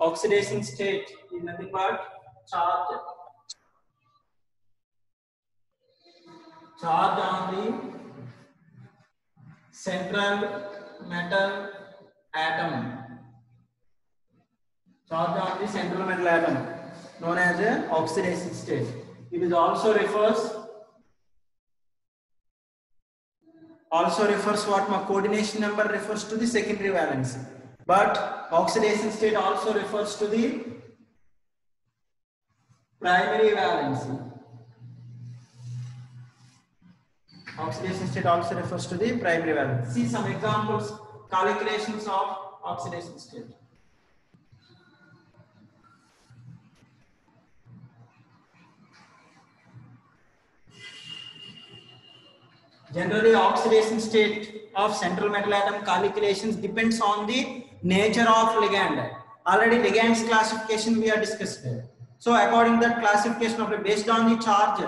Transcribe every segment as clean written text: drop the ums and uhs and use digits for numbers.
Oxidation state is nothing but charge. Charge on the central metal atom. Charge on the central metal atom, known as a oxidation state. It is also refers what my coordination number refers to the secondary valency, but oxidation state also refers to the primary valency. Oxidation state also refers to the primary valency. See some examples, calculations of oxidation state. Generally, oxidation state of central metal atom calculations depends on the nature of ligand. Already ligands classification we are discussed there. So according to that classification of based on the charge,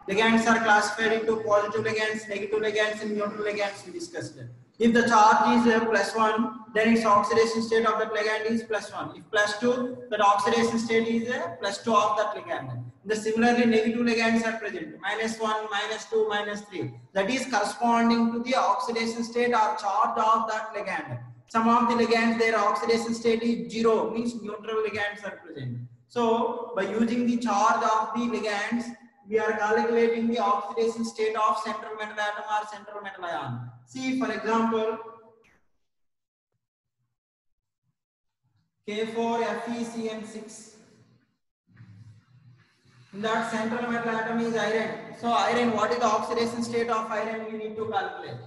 ligands are classified into positive ligands, negative ligands, and neutral ligands we discussed there. If the charge is +1, then its oxidation state of that ligand is +1. If +2, that oxidation state is +2 of that ligand. Similarly, negative ligands are present, -1, -2, -3. That is corresponding to the oxidation state or charge of that ligand. Some of the ligands, their oxidation state is 0, means neutral ligands are present. So, by using the charge of the ligands, we are calculating the oxidation state of central metal atom or central metal ion. See, for example, K4FeCN6. In that central metal atom is iron. So iron, what is the oxidation state of iron? We need to calculate.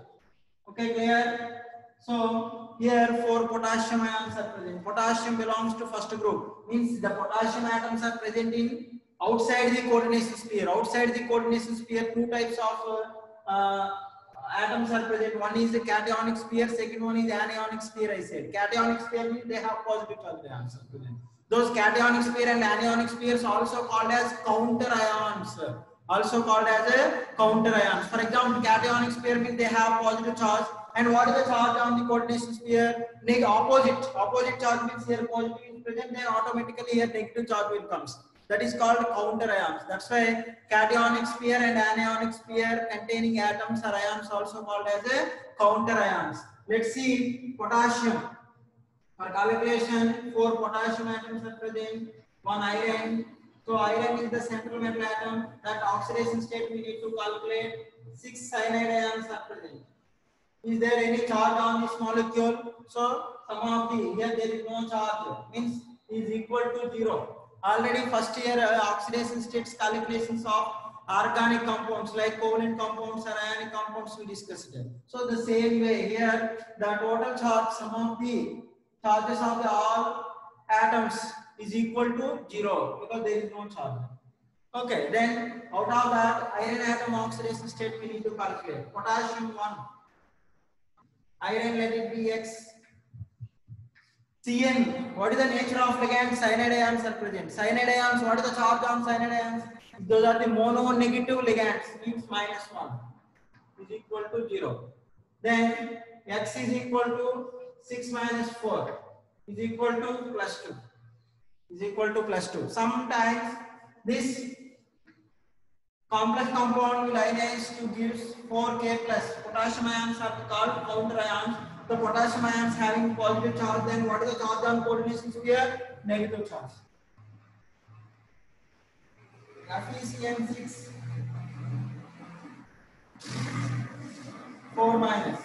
Okay, clear? So here 4 potassium ions are present. Potassium belongs to first group. Means the potassium atoms are present in outside the coordination sphere. Outside the coordination sphere, 2 types of atoms are present. One is the cationic sphere, second one is anionic sphere. I said cationic sphere means they have positive charge ions are present. Those cationic sphere and anionic spheres also called as counter ions. Also called as a counter ions. For example, cationic sphere means they have positive charge. And what is the charge on the coordination sphere? Opposite. Opposite charge means here positive is present, then automatically here negative charge will comes. That is called counter ions. That's why cationic sphere and anionic sphere containing atoms or ions also called as a counter ions. Let's see potassium. For calculation, 4 potassium atoms are present, 1 iron. So iron is the central metal atom. That oxidation state we need to calculate. 6 cyanide ions are present. Is there any charge on this molecule? So some of the here there is no charge, means is equal to 0. Already first year oxidation states calculations of organic compounds like covalent compounds or ionic compounds we discussed. So the same way here the total charge, sum of the charges of the all atoms is equal to 0 because there is no charge. Okay, then out of that iron atom oxidation state we need to calculate. Potassium 1. Iron, let it be X. Cn, what is the nature of ligand? Cyanide ions are present. Cyanide ions, what is the charge on cyanide ions? Those are the mono-negative ligands, means -1 is equal to 0. Then X is equal to 6 minus 4 is equal to +2. Is equal to +2. Sometimes this complex compound will ionize to give 4K plus. Potassium ions are called counter ions. The potassium ions having positive charge, then what is the charge on coordination sphere? Negative charge. FeCN6 4 minus.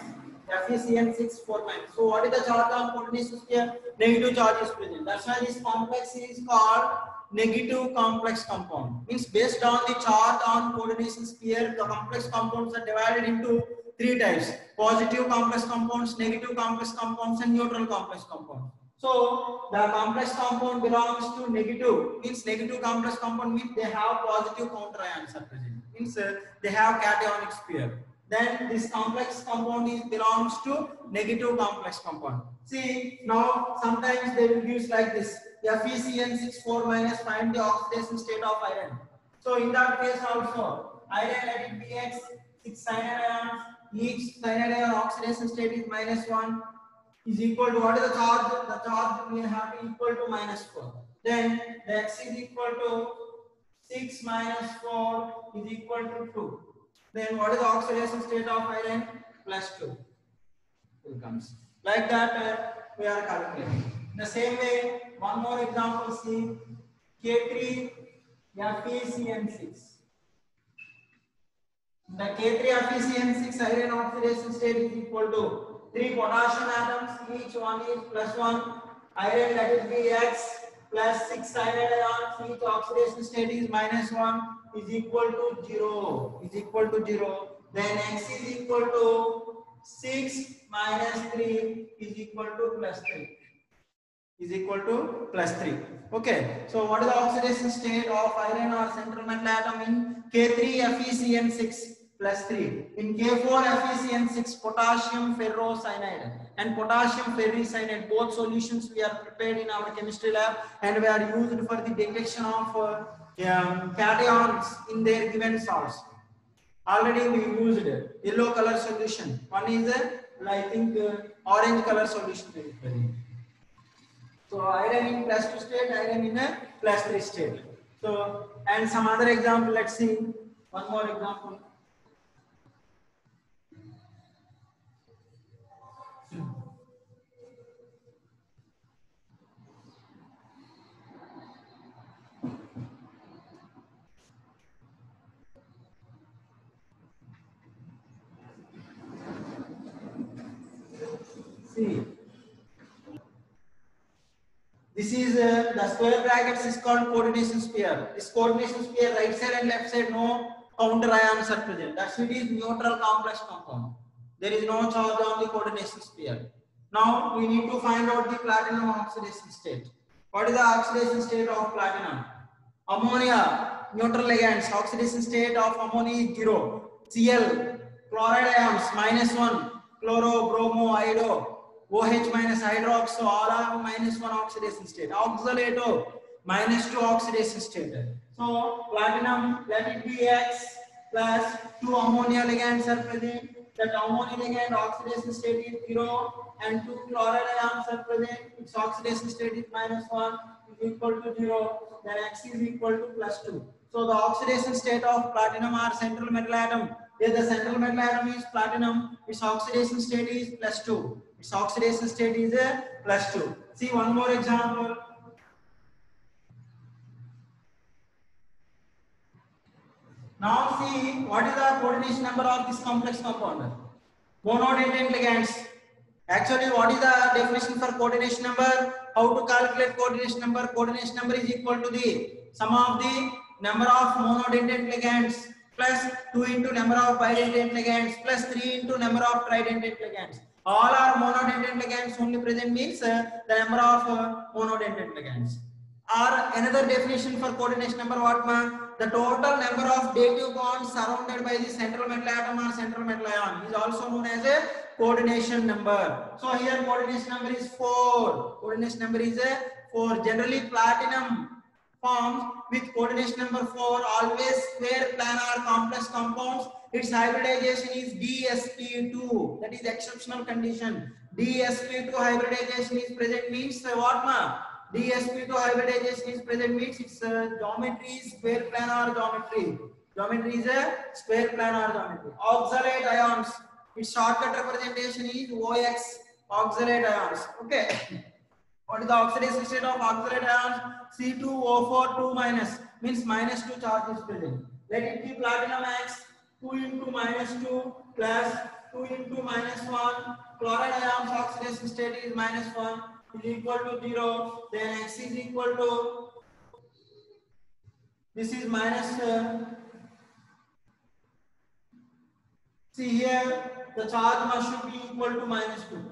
FeCN6 4 minus. So what is the charge on coordination sphere? Negative charge is present. That's why this complex is called negative complex compound. Means based on the charge on coordination sphere, the complex compounds are divided into 3 types: positive complex compounds, negative complex compounds, and neutral complex compounds. So the complex compound belongs to negative, means negative complex compound means they have positive counter ions are present, means they have cationic sphere. Then this complex compound belongs to negative complex compound. See, now sometimes they will use like this: FeCN6 4 minus, find the oxidation state of iron. So in that case also, iron, let it be X, 6 cyanide ions. Each cyanide ion oxidation state is -1. is equal to what is the charge? The charge we have to equal to -4. Then the x is equal to 6 minus 4 is equal to 2. Then what is the oxidation state of iron? +2. It comes like that. We are calculating. The same way, one more example. See K3 FeCN6. The K3 FeCN6 iron oxidation state is equal to 3 potassium atoms, each one is +1 iron, that is be X, plus 6 cyanide ions, each oxidation state is -1, is equal to 0. Is equal to 0. Then X is equal to 6 minus 3 is equal to +3. Is equal to +3. Okay. So what is the oxidation state of iron or central metal atom in K3 FeCN6? +3. In K4 FeCN6, potassium ferrocyanide and potassium ferricyanide, both solutions we are prepared in our chemistry lab, and we are used for the detection of cations in their given salts. Already we used yellow color solution. One is I think orange color solution. So iron in +2 state, iron in a +3 state. So, and some other example. Let's see one more example. See, this is the square brackets is called coordination sphere. This coordination sphere, right side and left side, no counter ions are present. That's it is neutral complex compound. There is no charge on the coordination sphere. Now we need to find out the platinum oxidation state. What is the oxidation state of platinum? Ammonia, neutral ligands, oxidation state of ammonia is 0. Cl, chloride ions -1, chloro, bromo, iodo, OH minus hydroxo, all are -1 oxidation state. Oxalato, -2 oxidation state. So platinum, let it be X plus 2 ammonia ligands are present. That ammonia ligand oxidation state is 0 and 2 chloride ions are present. Its oxidation state is -1 is equal to 0. Then X is equal to +2. So the oxidation state of platinum or central metal atom. If the central metal atom is platinum, its oxidation state is +2. Its oxidation state is a +2. See one more example. Now see what is the coordination number of this complex compound. Monodentate ligands. Actually, what is the definition for coordination number? How to calculate coordination number? Coordination number is equal to the sum of the number of monodentate ligands plus 2 into number of bidentate ligands plus 3 into number of tridentate ligands. All are monodentate ligands only present means the number of monodentate ligands. Or another definition for coordination number, what ma? The total number of dative bonds surrounded by the central metal atom or central metal ion is also known as a coordination number. So here coordination number is 4. Coordination number is 4. Generally platinum forms with coordination number 4 always square planar complex compounds. Its hybridization is DsP2. That is exceptional condition. DsP2 hybridization is present means what ma? DsP2 hybridization is present means its geometry is square planar geometry. Geometry is a square planar geometry. Oxalate ions. Its shortcut representation is OX. Oxalate ions. Okay. What is the oxidation state of oxalate ions? C2O4 2 minus means -2 charge is present. Let it be platinum X 2 into -2 plus 2 into -1. Chloride ions oxidation state is -1 is equal to 0. Then X is equal to this is minus. See here the charge must be equal to -2.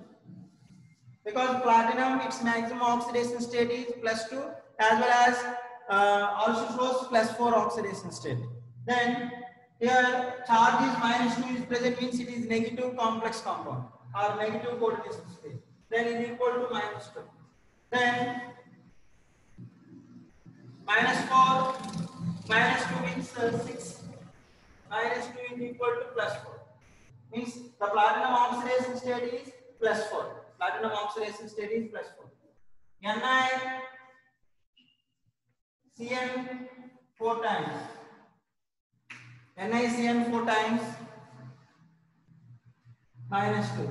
Because platinum, its maximum oxidation state is +2 as well as also shows +4 oxidation state. Then here charge is -2 is present means it is negative complex compound or negative coordination state. Then is equal to -2. Then -4 -2 means 6. -2 is equal to +4. Means the platinum oxidation state is +4. Platinum oxidation state is +4. NiCN 4 times. NiCN 4 times -2.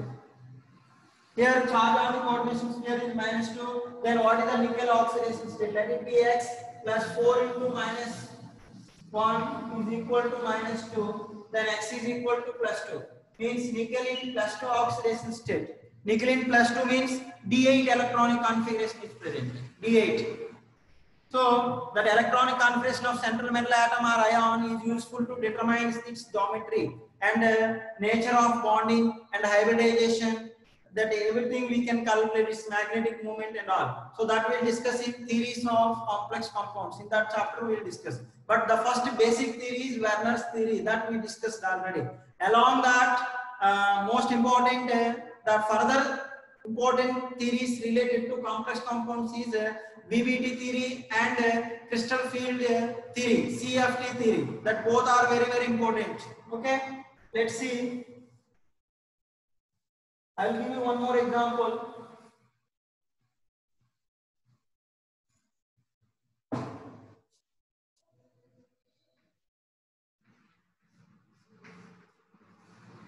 Here charge on the coordination sphere is -2. Then what is the nickel oxidation state? Let it be X plus 4 into -1 is equal to -2. Then X is equal to +2. Means nickel in +2 oxidation state. Nickel in +2 means D8 electronic configuration is present. D8. So that electronic configuration of central metal atom or ion is useful to determine its geometry and nature of bonding and hybridization. That everything we can calculate its magnetic moment and all. So that we'll discuss in theories of complex compounds. In that chapter we'll discuss. But the first basic theory is Werner's theory that we discussed already. Along that, most important, the further important theories related to complex compounds is BBT theory and crystal field theory, CFT theory. That both are very important. Okay, let's see. I'll give you one more example.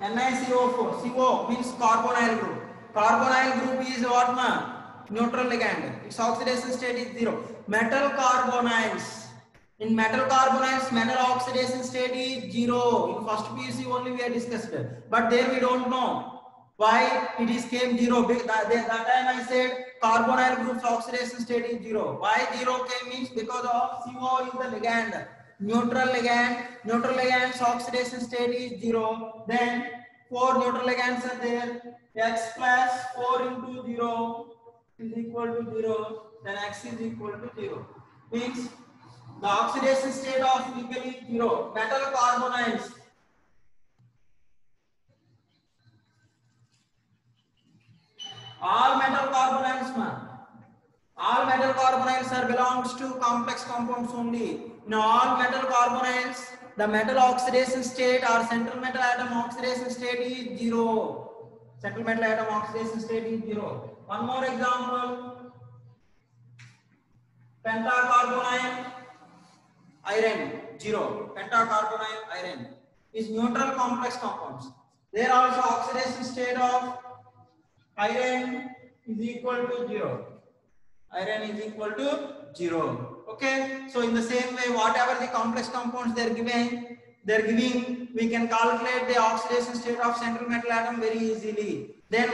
NiCO4. CO means carbonyl group. Carbonyl group is what, man? Neutral ligand. Its oxidation state is 0. Metal carbonyls. In metal carbonyls, metal oxidation state is 0. In first PUC only we have discussed it. But there we don't know why it is came 0. That time I said carbonyl group's oxidation state is 0. Why 0 came means because of CO is the ligand. Neutral ligand's oxidation state is 0. Then 4 neutral ligands are there. X plus 4 into 0 is equal to 0. Then X is equal to 0. Means the oxidation state of nickel is 0. Metal carbonyls. All metal carbonyls, man. All metal carbonyls are belongs to complex compounds only. In all metal carbonyls, the metal oxidation state or central metal atom oxidation state is 0. Central metal atom oxidation state is 0. One more example. Pentacarbonyl iron 0. Pentacarbonyl iron is neutral complex compounds. There also oxidation state of iron is equal to 0. Iron is equal to 0. Okay, so in the same way, whatever the complex compounds they're giving, we can calculate the oxidation state of central metal atom very easily. Then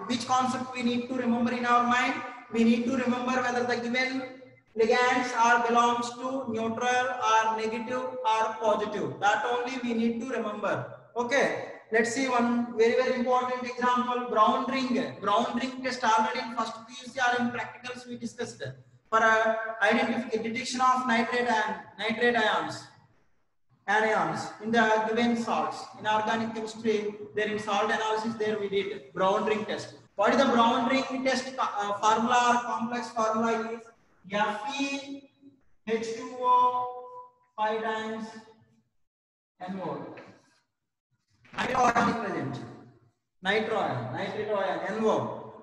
which concept we need to remember in our mind? We need to remember whether the given ligands are belongs to neutral or negative or positive. That only we need to remember. Okay. Let's see one very important example. Brown ring test already in first PUC or in practicals we discussed for detection of nitrate ions, anions in the given salts. In organic chemistry, there in salt analysis there we did brown ring test. What is the brown ring test formula or complex formula is FeH2O 5 times NO. Nitro ion, NO.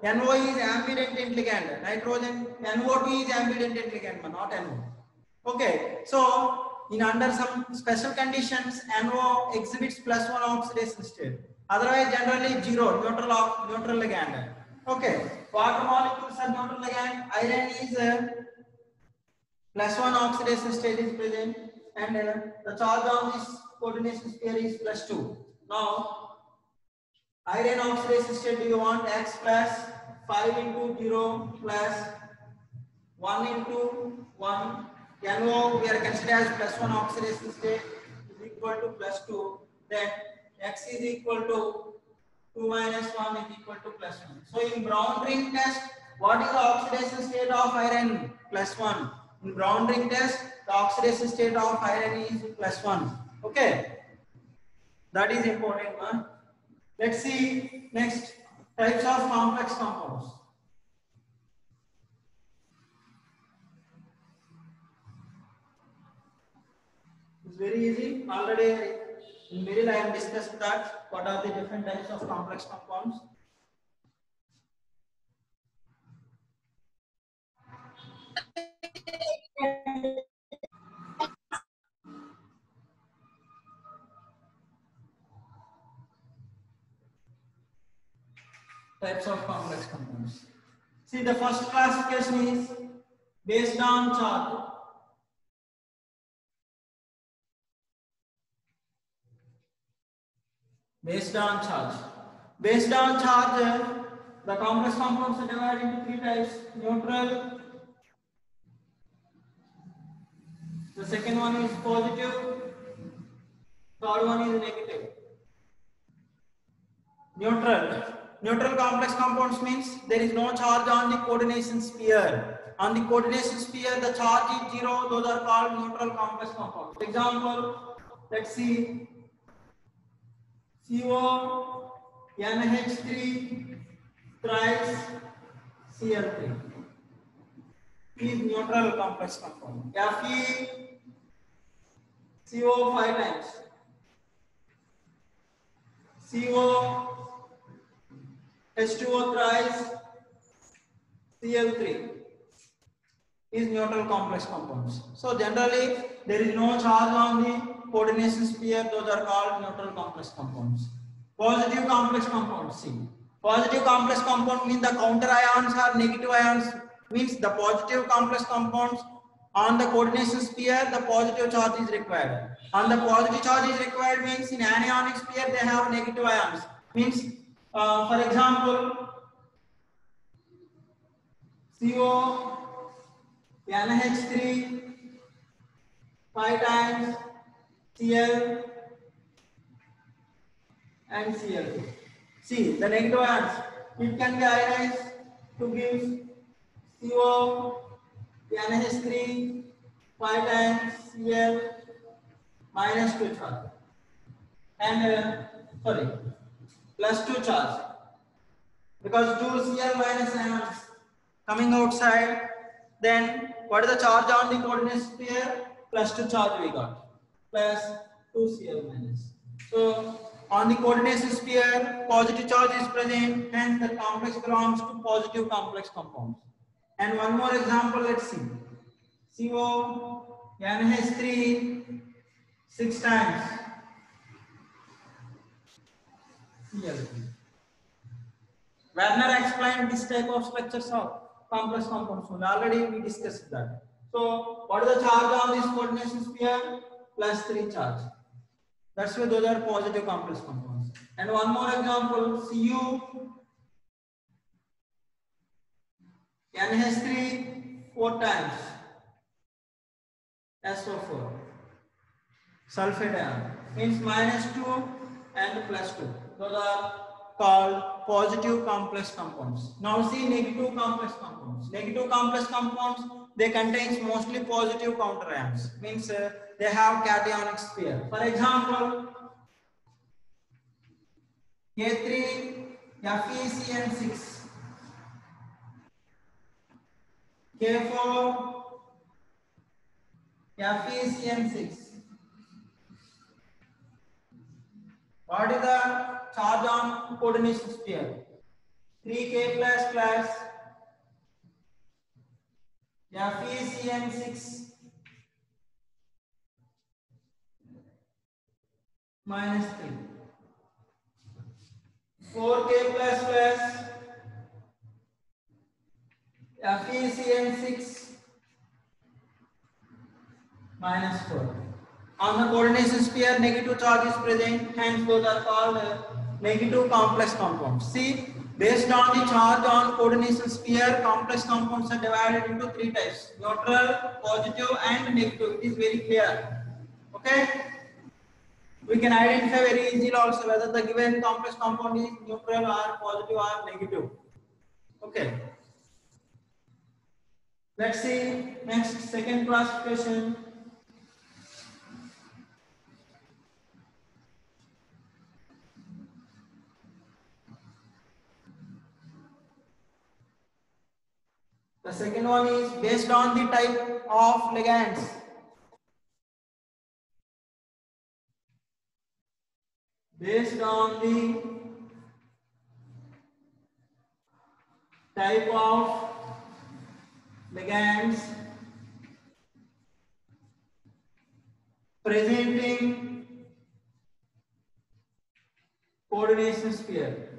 NO is ambident ligand. Nitrogen, NO2 is ambident ligand, not NO. Okay, so under some special conditions, NO exhibits +1 oxidation state. Otherwise, generally 0, neutral ligand. Okay, water molecules are neutral ligand. Iron is +1 oxidation state is present, and the charge on this coordination sphere is +2. Now, iron oxidation state, do you want X plus 5 into 0 plus 1 into 1. NO we are considering as +1 oxidation state is equal to +2. Then X is equal to 2 minus 1 is equal to +1. So in brown ring test, what is the oxidation state of iron? +1. In brown ring test, the oxidation state of iron is +1. Okay. That is important, man. Let's see next types of complex compounds. It's very easy. Already in middle I have discussed that what are the different types of complex compounds. types of complex compounds. See, the first classification is based on charge. Based on charge. Based on charge, the complex compounds are divided into three types: neutral. The second one is positive. Third one is negative. Neutral. Neutral complex compounds means there is no charge on the coordination sphere. On the coordination sphere, the charge is zero. Those are called neutral complex compounds. Example, let's see. CO, NH3, thrice Cl3 is neutral complex compound. Fe, CO 5 times. CO, H2O thrice Cl3 is neutral complex compounds. So generally there is no charge on the coordination sphere. Those are called neutral complex compounds. Positive complex compounds. See, positive complex compound means the counter ions are negative ions. Means the positive complex compounds on the coordination sphere, the positive charge is required. On the positive charge is required means in anionic sphere they have negative ions. Means for example, CO, NH3, 5 times Cl and Cl2. See, the negative ions, it can be ionized to give CO, NH3, 5 times Cl minus 2 charge and plus 2 charge, because 2 Cl minus ions coming outside. Then what is the charge on the coordinate sphere? Plus 2 charge we got, plus 2 Cl minus. So on the coordination sphere, positive charge is present, hence the complex belongs to positive complex compounds. And one more example, let's see. CO, NH3, 6 times Cl3. Werner explained this type of structures of complex compounds. Already we discussed that. So what is the charge on this coordination sphere? Plus 3 charge. That's why those are positive complex compounds. And one more example, Cu, NH3, 4 times SO4. Sulfate ion means minus 2 and plus 2. Those are called positive complex compounds. Now see negative complex compounds. Negative complex compounds, they contain mostly positive counter ions. Means they have cationic sphere. For example, K3, FeCN6, K4, FeCN6. What is the charge on coordination sphere? 3K plus plus FeCN6 minus 3. 4K plus plus FeCN6 minus 4. On the coordination sphere, negative charge is present, hence those are called negative complex compounds. See, based on the charge on coordination sphere, complex compounds are divided into 3 types: neutral, positive and negative. It is very clear. Okay? We can identify very easily also whether the given complex compound is neutral or positive or negative. Okay. Let's see next, second classification. The second one is based on the type of ligands. Based on the type of ligands presenting coordination sphere.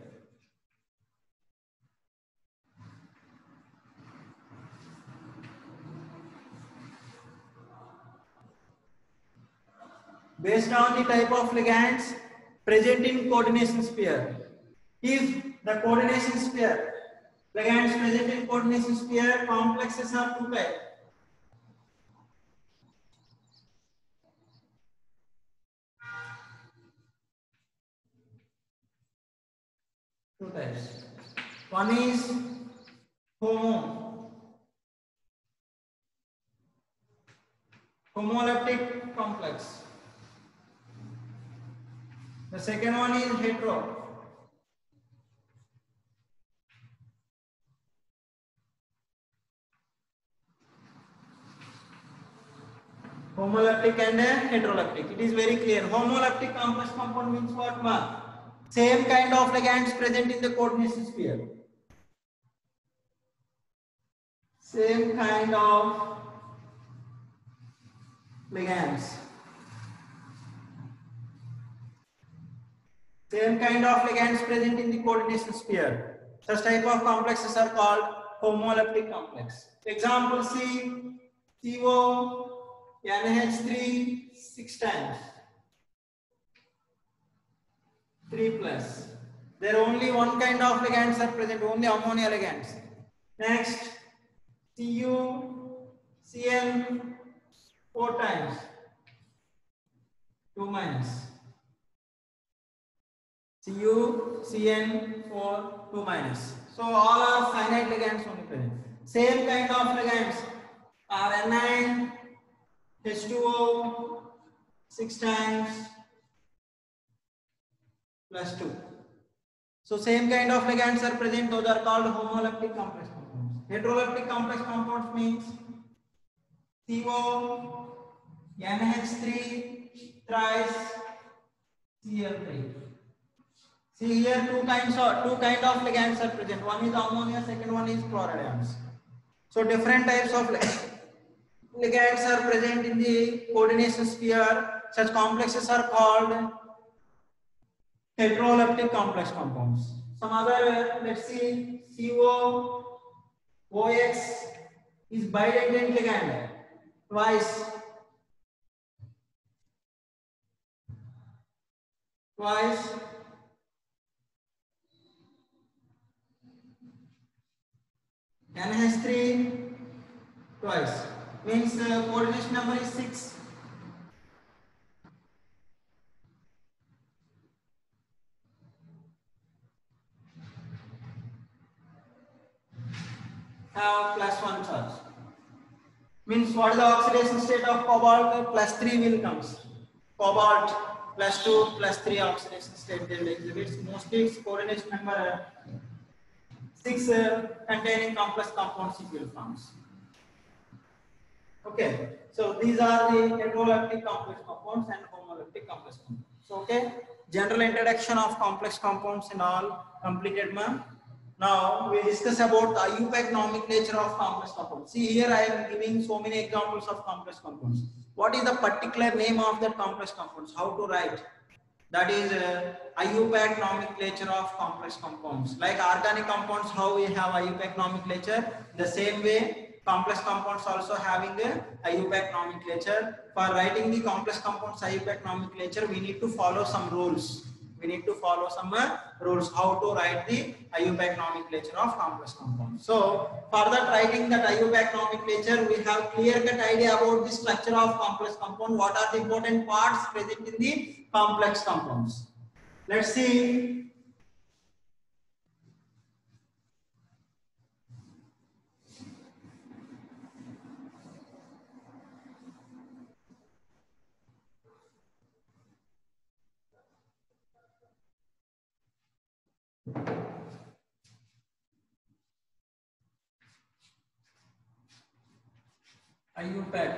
based on the type of ligands present in coordination sphere. If the coordination sphere, ligands present in coordination sphere, complexes are two types. Two types. One is homoleptic complex. The second one is hetero. Homoleptic and heteroleptic. It is very clear. Homoleptic complex compound means what? One. Same kind of ligands present in the coordination sphere. Same kind of ligands. Same kind of ligands present in the coordination sphere. Such type of complexes are called homoleptic complex. Example C, CO, NH3 6 times. 3 plus. There are only one kind of ligands are present, only ammonia ligands. Next, Cu, Cn 4 times. 2 minus. Cu, Cn 4, 2 minus. So all are finite ligands only present. Same kind of ligands are Ni, H2O 6 times plus 2. So same kind of ligands are present, those are called homoleptic complex compounds. Heteroleptic complex compounds means CO, NH3 thrice Cl3. See here two kind of ligands are present. One is ammonia, second one is chlorides. So different types of ligands are present in the coordination sphere. Such complexes are called heteroleptic complex compounds. Some other, let's see, CO, OX is bidentate ligand, twice. NH3 twice. Means coordination number is 6. Have plus 1 charge. Means what is the oxidation state of cobalt? Plus 3 will comes. Cobalt plus 2 plus 3 oxidation state they will exhibit. Mostly its coordination number 6 containing complex compounds it will forms. Okay, so these are the heteroleptic complex compounds and homoleptic complex compounds. So okay, general introduction of complex compounds and all completed, ma'am. Now we discuss about the IUPAC nomenclature of complex compounds. See here I am giving so many examples of complex compounds. What is the particular name of that complex compounds? How to write? That is IUPAC nomenclature of complex compounds. Like organic compounds, how we have IUPAC nomenclature, the same way complex compounds also having a IUPAC nomenclature. For writing the complex compounds IUPAC nomenclature, we need to follow some rules. We need to follow some rules how to write the IUPAC nomenclature of complex compounds. So for that writing that IUPAC nomenclature, we have clear-cut idea about the structure of complex compound. What are the important parts present in the complex compounds? Let's see. IUPAC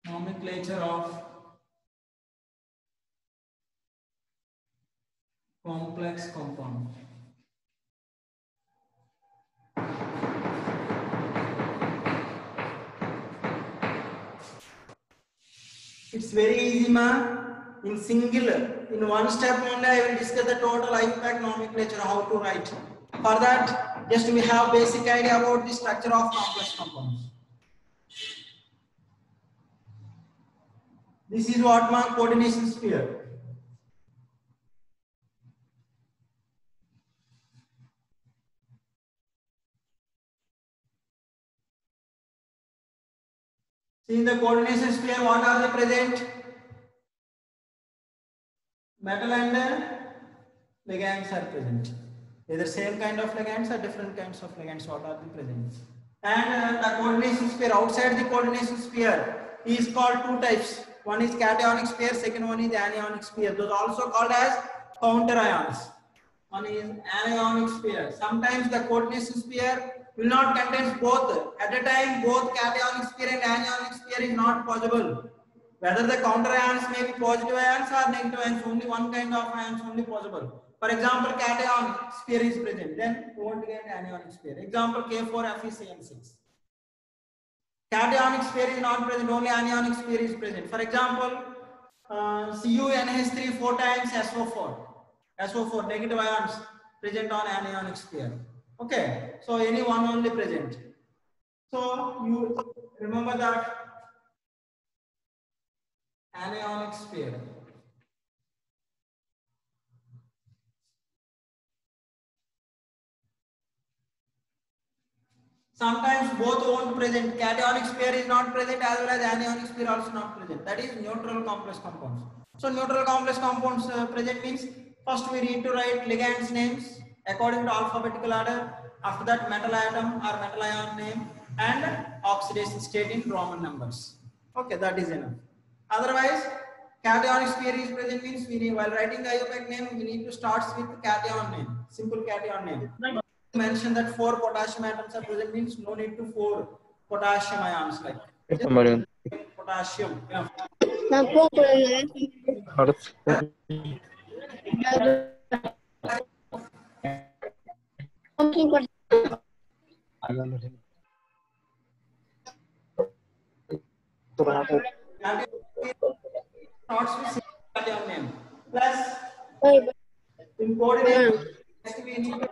nomenclature of complex compound. It's very easy, ma. In one step only I will discuss the total IUPAC nomenclature, how to write. For that, just we have basic idea about the structure of complex compounds. This is what my coordination sphere. See in the coordination sphere, what are the present? Metal and ligands are present. Either same kind of ligands or different kinds of ligands, what are the present? And the coordination sphere, outside the coordination sphere is called two types. One is cationic sphere, second one is anionic sphere. Those are also called as counter ions. One is anionic sphere. Sometimes the coordination sphere will not contain both. At a time, both cationic sphere and anionic sphere is not possible. Whether the counter ions may be positive ions or negative ions, only one kind of ions only possible. For example, cation sphere is present, then we won't get anionic sphere. Example, K4FeCN6. Cationic sphere is not present, only anionic sphere is present. For example, CuNH3 4 times SO4. SO4 negative ions present on anionic sphere. Okay, so any one only present. So you remember that anionic sphere. Sometimes both won't present. Cationic sphere is not present as well as anionic sphere also not present. That is neutral complex compounds. So neutral complex compounds present means first we need to write ligands names according to alphabetical order. After that metal atom or metal ion name and oxidation state in Roman numbers. Okay, that is enough. Otherwise, cationic sphere is present means we need, while writing the IUPAC name, we need to start with cation name, simple cation name. Mention that 4 potassium atoms are present means no need to 4 potassium ions like potassium. Starts with cation name plus in coordinate we need to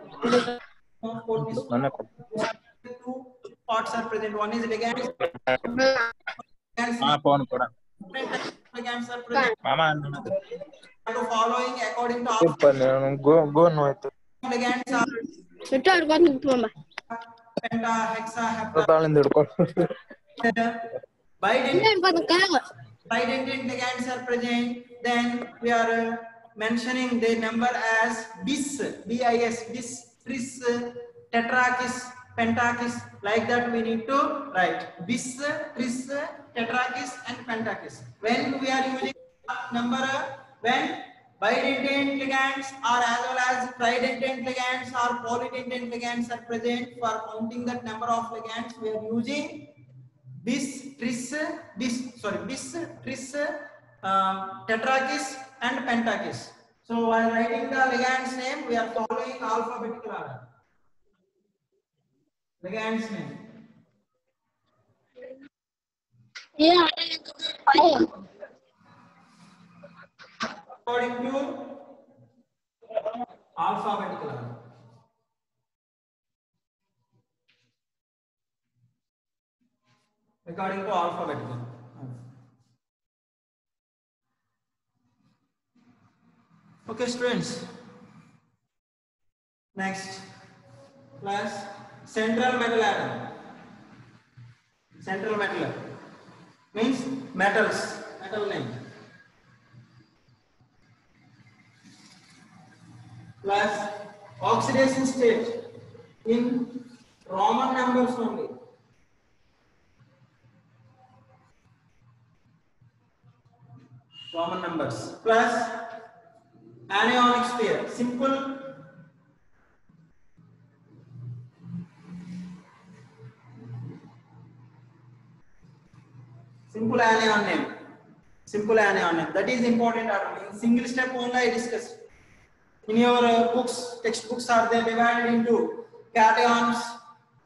two parts are present. One is ligands. Ligands are present. The following according to ligands are penta, hexa, hepta. Bidentate ligands are present. Then we are mentioning the number as bis, bis, tris, tetrakis, pentakis. Like that we need to write bis, tris, tetrakis and pentakis. When we are using number, when bidentate ligands are as well as tridentate ligands or polydentate ligands are present, for counting that number of ligands we are using bis, tris, tetrakis and pentakis. So while writing the ligand's name, we are following alphabetical order. Ligand's name. Yeah. According to alphabetical order. According to alphabetical. Okay, students. Next class, central metal atom. Central metal means metals, metal name. Plus oxidation state in Roman numbers only. Roman numbers plus anionic sphere, simple anion name. Simple anion name. That is important. In single step only I discussed. In your books, textbooks are they divided into cations,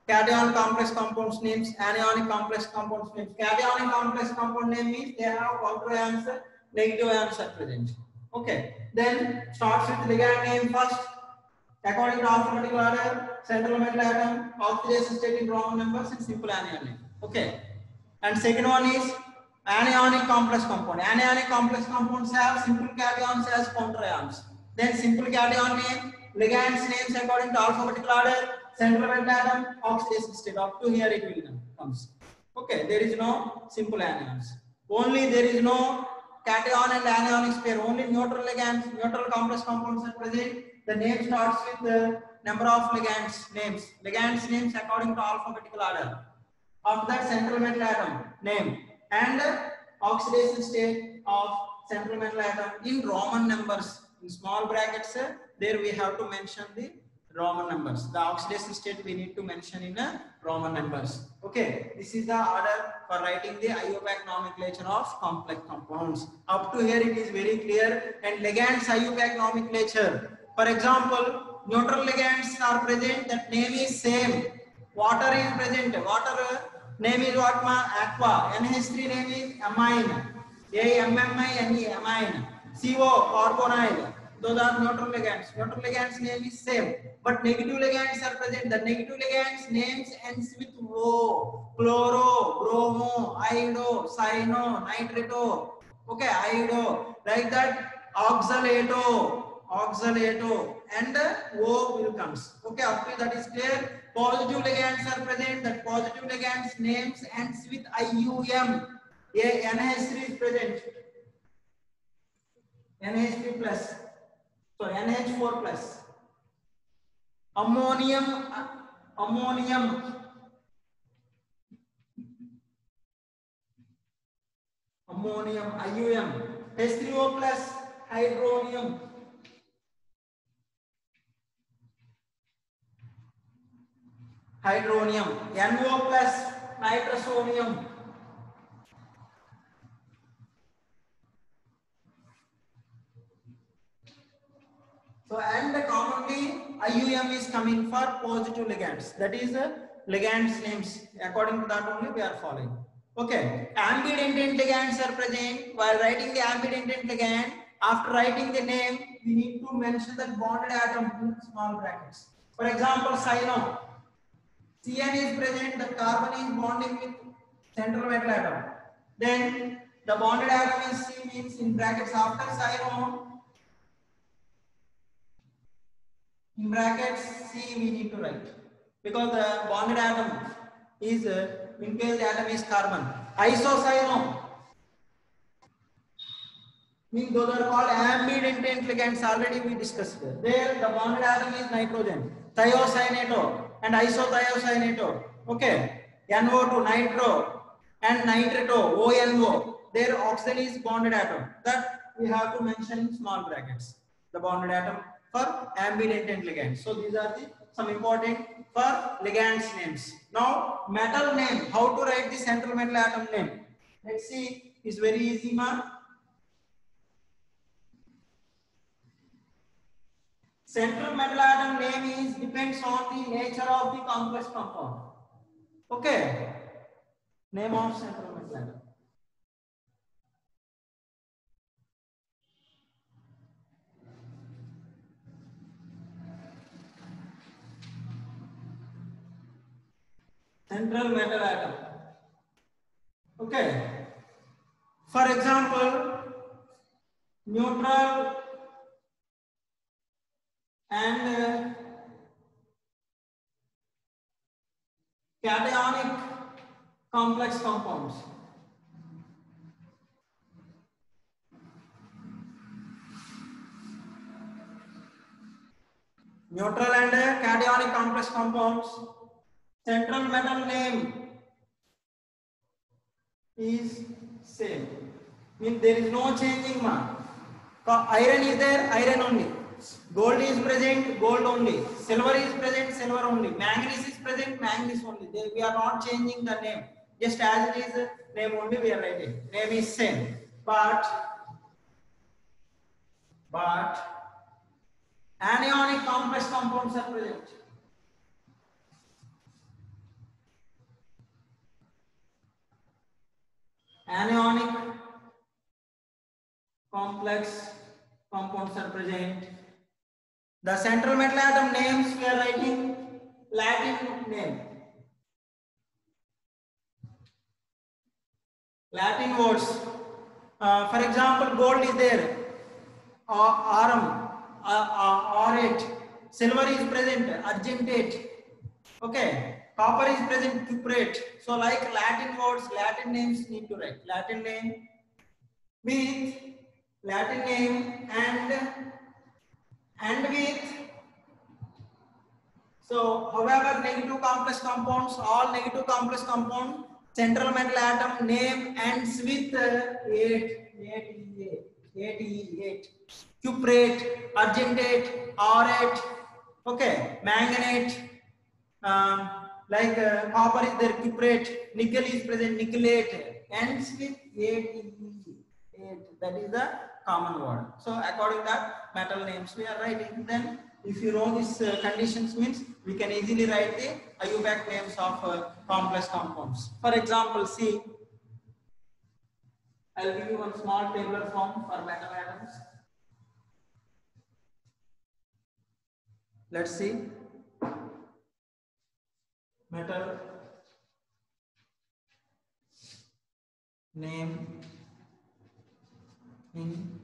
cation complex compounds names, anionic complex compounds names. Cationic complex compound name means they have counter ions, negative ions are present. Okay. Then starts with ligand name first. According to alphabetical order, central metal atom, oxidation state in Roman numbers and simple anionic. Okay. And second one is anionic complex compound. Anionic complex compounds have simple cations as counter ions. Then simple cation name, ligands names according to alphabetical order, central metal atom, oxidation state. Up to here it will comes. Okay. There is no simple anions. Only there is no cation and anionic pair. Only neutral ligands, neutral complex compounds are present. The name starts with the number of ligands names. Ligands names according to alphabetical order. After that, central metal atom name and oxidation state of central metal atom in Roman numbers. In small brackets, there we have to mention the Roman numbers. The oxidation state we need to mention in Roman numbers. Okay, this is the order for writing the IUPAC nomenclature of complex compounds. Up to here it is very clear. And ligands IUPAC nomenclature. For example, neutral ligands are present. That name is same. Water is present. Water name is what? Aqua. NH3 name is amine. AMMINE amine. CO carbonyl. Those are neutral ligands. Neutral ligands name is same, but negative ligands are present. The negative ligands names ends with O. Chloro, bromo, iodo, cyano, nitrato. Okay, iodo. Like that, oxalato, and O will comes. Okay, up to that is clear. Positive ligands are present. That positive ligands names ends with IUM. NH3 is present. NH3 plus. So NH4 plus. Ammonium, IUM. H3O plus, hydronium. NO plus, nitrosonium. So and commonly IUM is coming for positive ligands. That is ligands names. According to that only we are following. Okay. Ambidentate ligands are present. While writing the ambidentate ligand, after writing the name, we need to mention the bonded atom in small brackets. For example, cyano. CN is present. The carbon is bonding with central metal atom. Then the bonded atom is C means in brackets after cyano. In brackets C we need to write because the bonded atom is in case the atom is carbon. Isocyano means those are called ambidentate ligands. Already we discussed there. The bonded atom is nitrogen. Thiocyanato and isothiocyanato. Okay. NO2 nitro and nitrato ONO. Their oxygen is bonded atom. That we have to mention in small brackets. The bonded atom for ambidentate ligands. So these are the some important for ligands names. Now metal name. How to write the central metal atom name? Let's see. It's very easy, ma. Central metal atom name is depends on the nature of the complex compound. Okay. Name of central metal atom. Central metal atom. Okay. For example, neutral and cationic complex compounds. Neutral and cationic complex compounds. Central metal name is same. Means there is no changing mark. Iron is there, iron only. Gold is present, gold only. Silver is present, silver only. Manganese is present, manganese only. We are not changing the name. Just as it is, name only we are writing. Name is same. But anionic complex compounds are present. Anionic complex compounds are present The central metal atom names we are writing Latin name. Latin words. For example, gold is there. Aurum, aurate. Silver is present, argentate. Okay. Copper is present, cuprate. So like Latin words, Latin names need to write. Latin name with Latin name and with. So however, negative complex compounds, all negative complex compound, central metal atom name ends with 8. Cuprate, argentate, aurate, okay, manganate, like copper is there, cuprate, nickel is present, nickelate, ends with 8. That is the common word. So according to that metal names we are writing. Then if you know these conditions means we can easily write the IUPAC names of complex compounds. For example, see, I'll give you one small tabular form for metal atoms. Let's see. Metal name in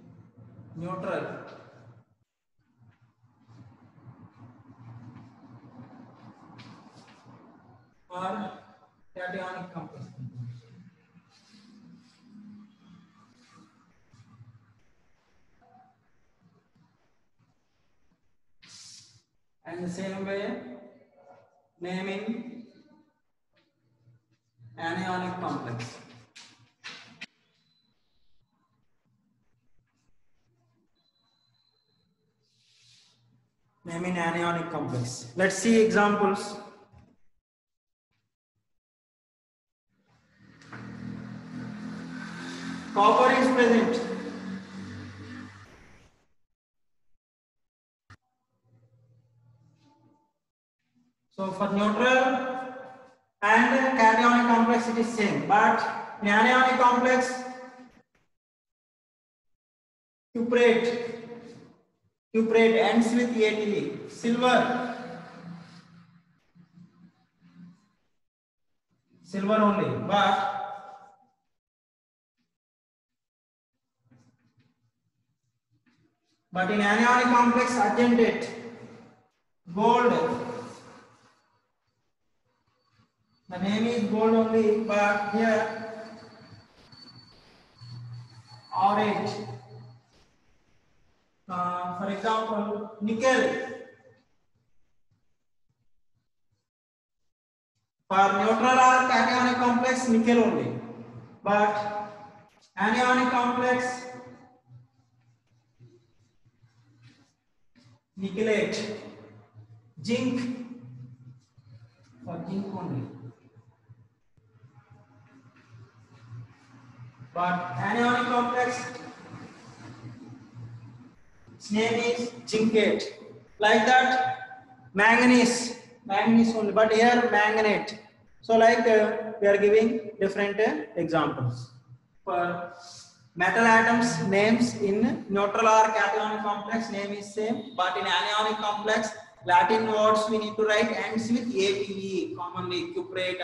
neutral or cationic complex. And the same way, naming anionic complex. Naming anionic complex. Let's see examples. Copper is present. So for neutral and cationic complex it is same, but in anionic complex, cuprate ends with Ate. Silver only, but in anionic complex, argentate, gold. The name is gold only, but here aurate. For example, nickel. For neutral or cationic complex, nickel only, but anionic complex, nickelate, zinc, for zinc only, but anionic complex, its name is zincate. Like that, manganese only, but here manganate. So like we are giving different examples for metal atoms names in neutral or cationic complex name is same, but in anionic complex Latin words we need to write ends with APE, commonly cuprate,